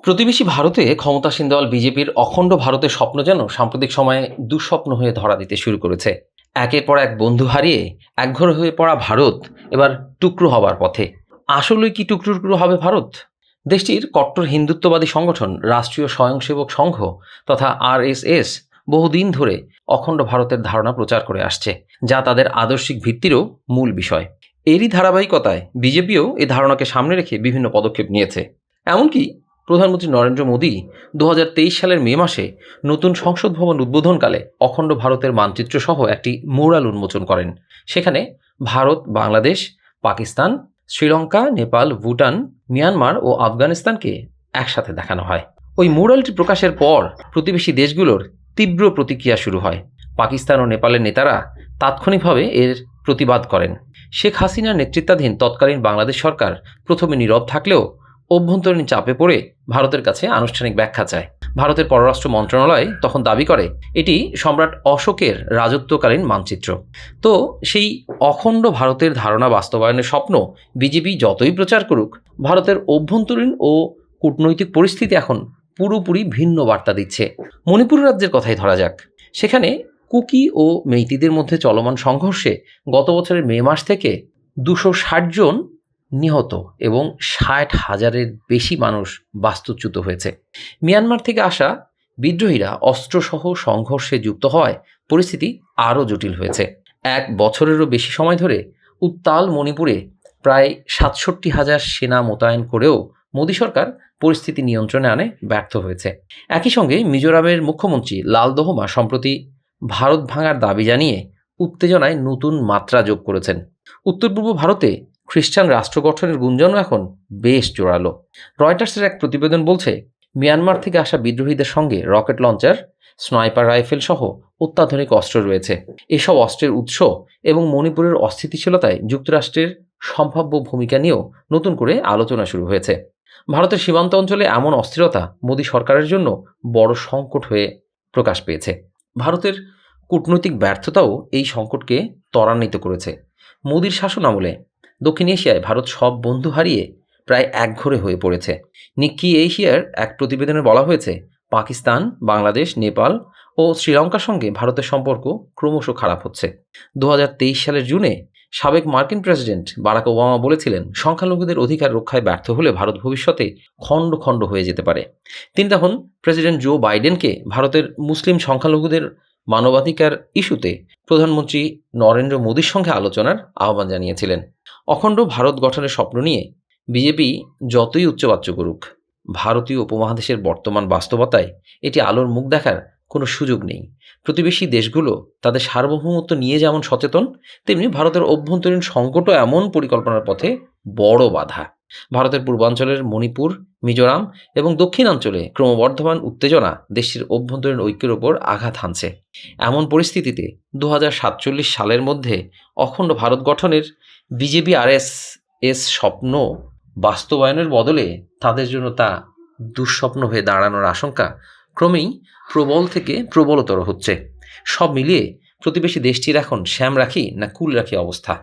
প্রতিবেশী ভারতে ক্ষমতাসীন দল বিজেপির অখণ্ড ভারতের স্বপ্ন যেন সাম্প্রতিক সময়ে দুঃস্বপ্ন হয়ে ধরা দিতে শুরু করেছে। একের পর এক বন্ধু হারিয়ে একঘরে হয়ে পড়া ভারত এবার টুকরো হবার পথে। আসলেই কি টুকরো টুকরো হবে ভারত? দেশটির কট্টর হিন্দুত্ববাদী সংগঠন রাষ্ট্রীয় স্বয়ংসেবক সংঘ তথা আরএসএস বহুদিন ধরে অখণ্ড ভারতের ধারণা প্রচার করে আসছে, যা তাদের আদর্শিক ভিত্তিরও মূল বিষয়। এরই ধারাবাহিকতায় বিজেপিও এই ধারণাকে সামনে রেখে বিভিন্ন পদক্ষেপ নিয়েছে। এমনকি প্রধানমন্ত্রী নরেন্দ্র মোদী 2023 সালের মে মাসে নতুন সংসদ ভবন উদ্বোধনকালে অখণ্ড ভারতের মানচিত্র সহ একটি ম্যুরাল উন্মোচন করেন। সেখানে ভারত, বাংলাদেশ, পাকিস্তান, শ্রীলঙ্কা, নেপাল, ভুটান, মিয়ানমার ও আফগানিস্তানকে একসাথে দেখানো হয়। ওই ম্যুরালটি প্রকাশের পর প্রতিবেশী দেশগুলোর তীব্র প্রতিক্রিয়া শুরু হয়। পাকিস্তান ও নেপালের নেতারা তাৎক্ষণিকভাবে এর প্রতিবাদ করেন। শেখ হাসিনার নেতৃত্বাধীন তৎকালীন বাংলাদেশ সরকার প্রথমে নীরব থাকলেও অভ্যন্তরীণ চাপে পড়ে ভারতের কাছে আনুষ্ঠানিক ব্যাখ্যা চায়। ভারতের পররাষ্ট্র মন্ত্রণালয় তখন দাবি করে এটি সম্রাট অশোকের রাজত্বকালীন মানচিত্র। তো সেই অখণ্ড ভারতের ধারণা বাস্তবায়নের স্বপ্ন বিজেপি যতই প্রচার করুক, ভারতের অভ্যন্তরীণ ও কূটনৈতিক পরিস্থিতি এখন পুরোপুরি ভিন্ন বার্তা দিচ্ছে। মণিপুর রাজ্যের কথাই ধরা যাক। সেখানে কুকি ও মেইতিদের মধ্যে চলমান সংঘর্ষে গত বছরের মে মাস থেকে 260 জন নিহত এবং 60,000-এর বেশি মানুষ বাস্তুচ্যুত হয়েছে। মিয়ানমার থেকে আসা বিদ্রোহীরা অস্ত্রসহ সংঘর্ষে যুক্ত হওয়ায় পরিস্থিতি আরও জটিল হয়েছে। 1 বছরেরও বেশি সময় ধরে উত্তাল মণিপুরে প্রায় 67,000 সেনা মোতায়েন করেও মোদী সরকার পরিস্থিতি নিয়ন্ত্রণে আনে ব্যর্থ হয়েছে। একই সঙ্গে মিজোরামের মুখ্যমন্ত্রী লালদহমা সম্প্রতি ভারত ভাঙার দাবি জানিয়ে উত্তেজনায় নতুন মাত্রা যোগ করেছেন। উত্তর পূর্ব ভারতে খ্রিস্টান রাষ্ট্র গঠনের গুঞ্জনও এখন বেশ জোরালো। রয়টার্সের এক প্রতিবেদন বলছে, মিয়ানমার থেকে আসা বিদ্রোহীদের সঙ্গে রকেট লঞ্চার, স্নাইপার রাইফেল সহ অত্যাধুনিক অস্ত্র রয়েছে। এসব অস্ত্রের উৎস এবং মণিপুরের অস্থিতিশীলতায় যুক্তরাষ্ট্রের সম্ভাব্য ভূমিকা নিয়েও নতুন করে আলোচনা শুরু হয়েছে। ভারতের সীমান্ত অঞ্চলে এমন অস্থিরতা মোদী সরকারের জন্য বড় সংকট হয়ে প্রকাশ পেয়েছে। ভারতের কূটনৈতিক ব্যর্থতাও এই সংকটকে ত্বরান্বিত করেছে। মোদীর শাসন আমলে দক্ষিণ এশিয়ায় ভারত সব বন্ধু হারিয়ে প্রায় একঘরে হয়ে পড়েছে। নিক্কি এশিয়ার এক প্রতিবেদনে বলা হয়েছে, পাকিস্তান, বাংলাদেশ, নেপাল ও শ্রীলঙ্কার সঙ্গে ভারতের সম্পর্ক ক্রমশ খারাপ হচ্ছে। 2023 সালের জুনে সাবেক মার্কিন প্রেসিডেন্ট বারাক ওবামা বলেছিলেন, সংখ্যালঘুদের অধিকার রক্ষায় ব্যর্থ হলে ভারত ভবিষ্যতে খণ্ড খণ্ড হয়ে যেতে পারে। তিনি তখন প্রেসিডেন্ট জো বাইডেনকে ভারতের মুসলিম সংখ্যালঘুদের মানবাধিকার ইস্যুতে প্রধানমন্ত্রী নরেন্দ্র মোদীর সঙ্গে আলোচনার আহ্বান জানিয়েছিলেন। অখণ্ড ভারত গঠনের স্বপ্ন নিয়ে বিজেপি যতই উচ্চবাচ্য করুক, ভারতীয় উপমহাদেশের বর্তমান বাস্তবতায় এটি আলোর মুখ দেখার কোনো সুযোগ নেই। প্রতিবেশী দেশগুলো তাদের সার্বভৌমত্ব নিয়ে যেমন সচেতন, তেমনি ভারতের অভ্যন্তরীণ সংকটও এমন পরিকল্পনার পথে বড় বাধা। ভারতের পূর্বাঞ্চলের মণিপুর, মিজোরাম এবং দক্ষিণাঞ্চলে ক্রমবর্ধমান উত্তেজনা দেশটির অভ্যন্তরীণ ঐক্যের ওপর আঘাত হানছে। এমন পরিস্থিতিতে 2047 সালের মধ্যে অখণ্ড ভারত গঠনের বিজেপি আরএসএস স্বপ্ন বাস্তবায়নের বদলে তাদের জন্য তা দুঃস্বপ্ন হয়ে দাঁড়ানোর আশঙ্কা ক্রমেই প্রবল থেকে প্রবলতর হচ্ছে। সব মিলিয়ে প্রতিবেশী দেশটির এখন শ্যাম রাখি না কুল রাখি অবস্থা।